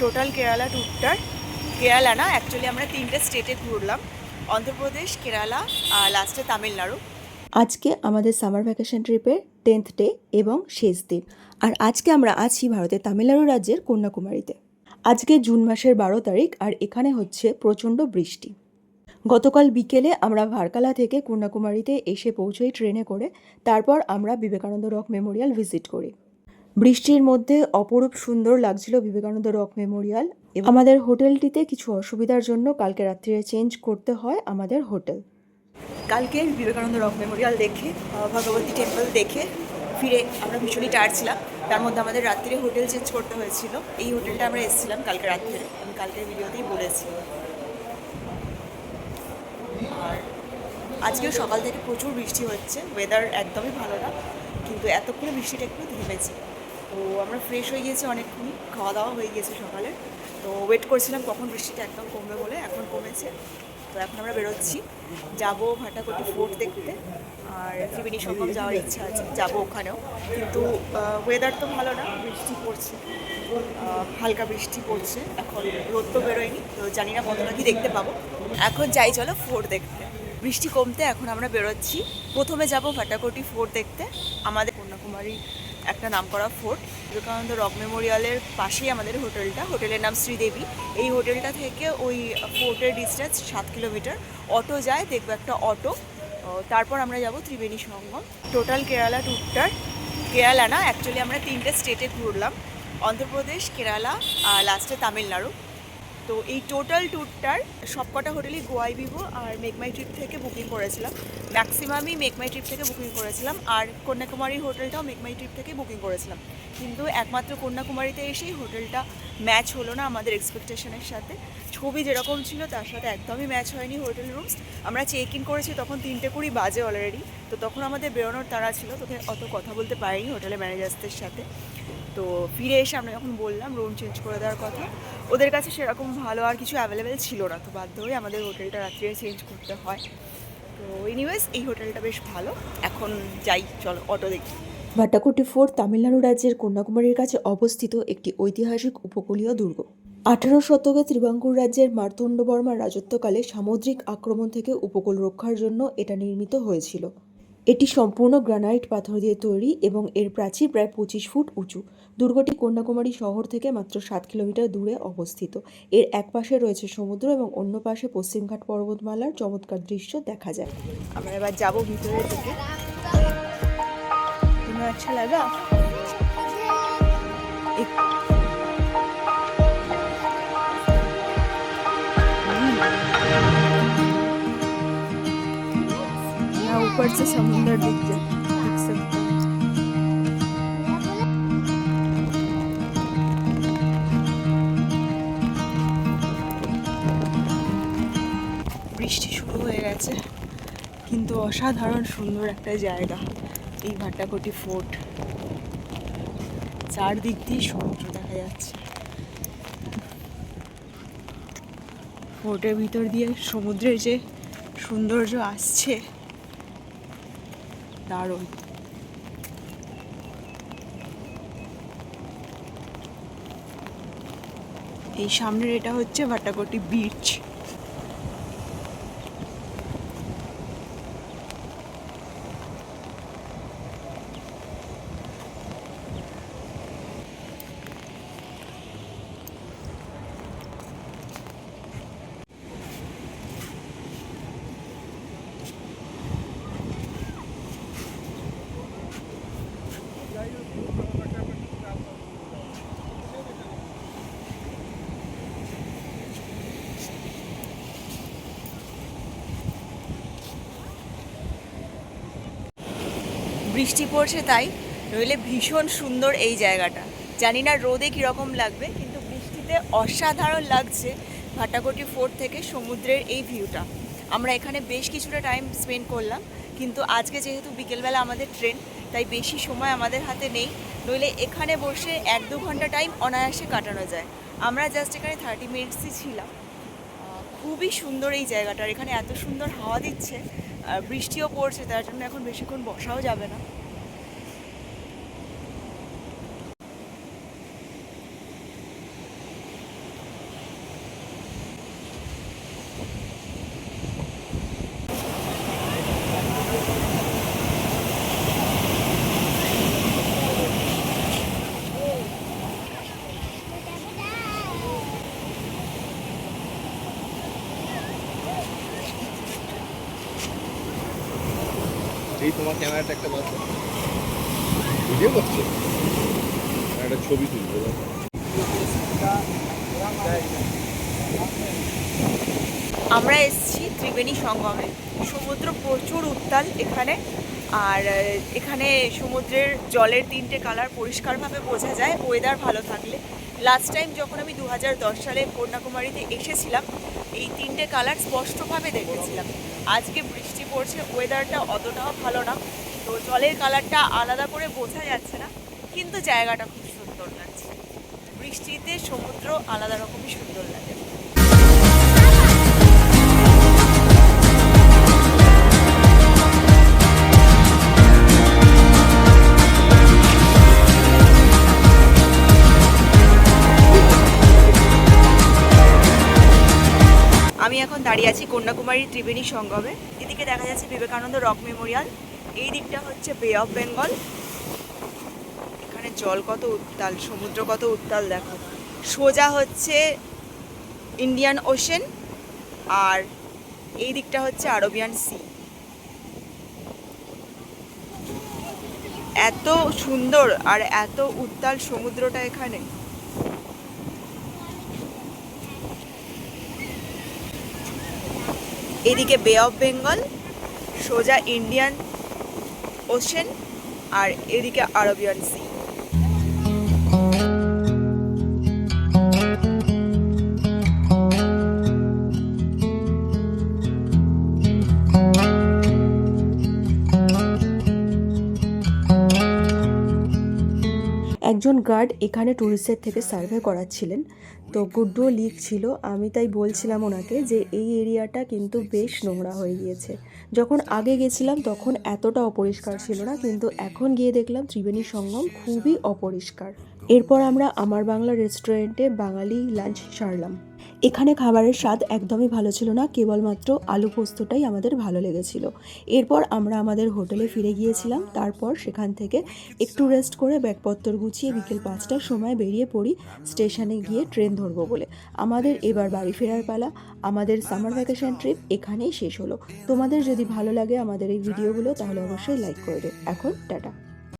Total Kerala ট্যুরটার, Kerala না actually আমরা 3টে স্টেটে ঘুরলাম, অন্ধ্রপ্রদেশ, কেরালা আর লাস্টে তামিলনাড়ু। আজকে আমাদের সামার ভ্যাকেশন ট্রিপের 10th ডে এবং শেষ দিন। আর আজকে আমরা আছি ভারতের তামিলনাড়ু রাজ্যের কন্যাকুমারীতে। আজকে জুন মাসের 12 তারিখ আর এখানে হচ্ছে প্রচণ্ড বৃষ্টি। গতকাল বিকেলে আমরা ভারকালা থেকে কন্যাকুমারীতে এসে পৌঁছই ট্রেনে করে। তারপর আমরা বিবেকানন্দ রক মেমোরিয়াল ভিজিট করি। বৃষ্টির মধ্যে অপরূপ সুন্দর লাগছিল বিবেকানন্দ রক মেমোরিয়াল। আমাদের হোটেলটিতে কিছু অসুবিধার জন্য কালকে রাত্রিরে চেঞ্জ করতে হয় আমাদের হোটেল। কালকে বিবেকানন্দ রক মেমোরিয়াল দেখে, ভগবতী টেম্পল দেখে ফিরে আমরা ভীষণই টায়ার্ড ছিলাম। তার মধ্যে আমাদের রাত্রিরে হোটেল চেঞ্জ করতে হয়েছিল। এই হোটেলটা আমরা এসেছিলাম কালকে রাত্রিরে, আমি কালকের ভিডিওতেই বলেছি। আর আজকেও সকাল থেকে প্রচুর বৃষ্টি হচ্ছে, ওয়েদার একদমই ভালো না, কিন্তু এতক্ষণে বৃষ্টিটা একটু থেমেছে। তো আমরা ফ্রেশ হয়ে গিয়েছি অনেকক্ষণই, খাওয়া দাওয়া হয়ে গিয়েছে সকালে। তো ওয়েট করছিলাম কখন বৃষ্টিটা একদম কমবে বলে, এখন কমেছে। তো এখন আমরা বেরোচ্ছি, যাবো ভাটাকোটি ফোর্ট দেখতে, আর ত্রিবেণী সঙ্গম যাওয়ার ইচ্ছা আছে, যাবো ওখানেও। কিন্তু ওয়েদার তো ভালো না, বৃষ্টি পড়ছে, হালকা বৃষ্টি পড়ছে। এখন রোদ তো বেরোয়নি, তো জানি না কতটা কি দেখতে পাবো। এখন যাই চলো ফোর্ট দেখতে। বৃষ্টি কমতে এখন আমরা বেরোচ্ছি। প্রথমে যাব ভাটাকোটি ফোর্ট দেখতে, আমাদের কন্যাকুমারী একটা নামকরা ফোর্ট। বিবেকানন্দ রক মেমোরিয়ালের পাশেই আমাদের হোটেলটা, হোটেলের নাম শ্রীদেবী। এই হোটেলটা থেকে ওই ফোর্টের ডিস্টেন্স 7 কিলোমিটার। অটো যায়, দেখবো একটা অটো। তারপর আমরা যাব ত্রিবেণী সঙ্গম। টোটাল কেরালা ট্যুরটার, কেরালা না অ্যাকচুয়ালি আমরা 3টে স্টেটে ঘুরলাম, অন্ধ্রপ্রদেশ, কেরালা আর লাস্টে তামিলনাড়ু। তো এই টোটাল ট্যুরটার সবকটা হোটেলই গোয়াই ভিভো আর মেকমাই ট্রিপ থেকে বুকিং করেছিলাম। ম্যাক্সিমামই মেকমাই ট্রিপ থেকে বুকিং করেছিলাম, আর কন্যাকুমারী হোটেলটাও মেকমাই ট্রিপ থেকে বুকিং করেছিলাম। কিন্তু একমাত্র কন্যাকুমারীতে এসেই হোটেলটা ম্যাচ হলো না আমাদের এক্সপেকটেশনের সাথে। ছবি যেরকম ছিল তার সাথে একদমই ম্যাচ হয়নি হোটেল রুমস। আমরা চেক ইন করেছি তখন 3:20 বাজে অলরেডি, তো তখন আমাদের বেরোনোর তাড়া ছিল, তোকে অত কথা বলতে পারিনি হোটেলের ম্যানেজার্সদের সাথে। তো ফিরে এসে আমরা যখন বললাম রুম চেঞ্জ করে দেওয়ার কথা, ওদের কাছে সেরকম ভালো আর কিছু অ্যাভেলেবেল ছিল না, তো বাধ্য হয়ে আমাদের হোটেলটা রাত্রিরে চেঞ্জ করতে হয়। তো এনিওয়েজ এই হোটেলটা বেশ ভালো। এখন যাই চলো অটো দেখি। ভাটাকোটি ফোর্ট তামিলনাড়ু রাজ্যের কন্যাকুমারীর কাছে অবস্থিত একটি ঐতিহাসিক উপকূলীয় দুর্গ। 18 শতকে ত্রিবাঙ্কুর রাজ্যের মার্তণ্ডবর্মার রাজত্বকালে সামুদ্রিক আক্রমণ থেকে উপকূল রক্ষার জন্য এটা নির্মিত হয়েছিল। এটি সম্পূর্ণ গ্রানাইট পাথর দিয়ে তৈরি এবং এর প্রাচীর প্রায় 25 ফুট উঁচু। দুর্গটি কন্যাকুমারী শহর থেকে মাত্র 7 কিলোমিটার দূরে অবস্থিত। এর এক পাশে রয়েছে সমুদ্র এবং অন্য পাশে পশ্চিমঘাট পর্বতমালার চমৎকার দৃশ্য দেখা যায়। আমরা এবার যাবো ভিতরের দিকে। तुम्हें अच्छा लगा? ऊपर से समुंदर दिख सकता है। বৃষ্টি শুরু হয়ে গেছে, কিন্তু অসাধারণ সুন্দর একটা জায়গা এই ভাটাকোটি ফোর্ট। চারদিক দিয়ে সমুদ্র দেখা যাচ্ছে, ফোর্টের ভিতর দিয়ে সমুদ্রের যে সৌন্দর্য আসছে দারুণ। এই সামনের এটা হচ্ছে ভাটাকোটি বিচ। বৃষ্টি পড়ছে তাই, নইলে ভীষণ সুন্দর এই জায়গাটা। জানি না রোদে কীরকম লাগবে, কিন্তু বৃষ্টিতে অসাধারণ লাগছে ভাটাকোটি ফোর্ট থেকে সমুদ্রের এই ভিউটা। আমরা এখানে বেশ কিছুটা টাইম স্পেন্ড করলাম, কিন্তু আজকে যেহেতু বিকেলবেলা আমাদের ট্রেন, তাই বেশি সময় আমাদের হাতে নেই। নইলে এখানে বসে 1-2 ঘন্টা টাইম অনায়াসে কাটানো যায়। আমরা জাস্ট এখানে 30 মিনিটসই ছিলাম। খুবই সুন্দর এই জায়গাটার, এখানে এত সুন্দর হাওয়া দিচ্ছে, বৃষ্টিও পড়ছে, তার জন্য এখন বেশিক্ষণ বসাও যাবে না। এই তোমার ক্যামেরাটা একটা বাস ভিডিও করছো, একটা ছবি তুলবো। আমরা এসেছি ত্রিবেণী সঙ্গমে। সমুদ্র প্রচুর উত্তাল এখানে, আর এখানে সমুদ্রের জলের 3টে কালার পরিষ্কারভাবে বোঝা যায় ওয়েদার ভালো থাকলে। লাস্ট টাইম যখন আমি 2010 সালে কন্যাকুমারীতে এসেছিলাম, এই 3টে কালার স্পষ্টভাবে দেখেছিলাম। আজকে বৃষ্টি পড়ছে, ওয়েদারটা অতটাও ভালো না, তো জলের কালারটা আলাদা করে বোঝা যাচ্ছে না, কিন্তু জায়গাটা খুব সুন্দর লাগছে। বৃষ্টিতে সমুদ্র আলাদা রকমই সুন্দর লাগে। আমি এখন দাঁড়িয়ে আছি কন্যাকুমারী ত্রিবেণী সঙ্গমে। এদিকে দেখা যাচ্ছে বিবেকানন্দ রক মেমোরিয়াল, এই দিকটা হচ্ছে বে অফ বেঙ্গল। এখানে জল কত উত্তাল, সমুদ্র কত উত্তাল দেখো। সোজা হচ্ছে ইন্ডিয়ান ওশেন, আর এই দিকটা হচ্ছে আরবিয়ান সি। এত সুন্দর আর এত উত্তাল সমুদ্রটা এখানে। এদিকে বে অফ বেঙ্গল, সোজা ইন্ডিয়ান ওশেন, আর এদিকে আরবিয়ান সি। একজন গার্ড এখানে ট্যুরিস্টের থেকে সার্ভে করাচ্ছিলেন, তো গুড্ডুও লিখছিল। আমি তাই বলছিলাম ওনাকে যে এই এরিয়াটা কিন্তু বেশ নোংরা হয়ে গিয়েছে। যখন আগে গেছিলাম তখন এতটা অপরিষ্কার ছিল না, কিন্তু এখন গিয়ে দেখলাম ত্রিবেণী সঙ্গম খুবই অপরিষ্কার। এরপর আমরা আমার বাংলা রেস্টুরেন্টে বাঙালি লাঞ্চ সারলাম। এখানে খাবারের স্বাদ একদমই ভালো ছিল না, কেবলমাত্র আলু পোস্তটাই আমাদের ভালো লেগেছিল। এরপর আমরা আমাদের হোটেলে ফিরে গিয়েছিলাম। তারপর সেখান থেকে একটু রেস্ট করে ব্যাগপত্তর গুছিয়ে বিকেল 5টার সময় বেরিয়ে পড়ি স্টেশনে গিয়ে ট্রেন ধরবো বলে। আমাদের এবার বাড়ি ফেরার পালা। আমাদের সামার ভ্যাকেশন ট্রিপ এখানেই শেষ হলো। তোমাদের যদি ভালো লাগে আমাদের এই ভিডিওগুলো, তাহলে অবশ্যই লাইক করে দিও। এখন টাটা।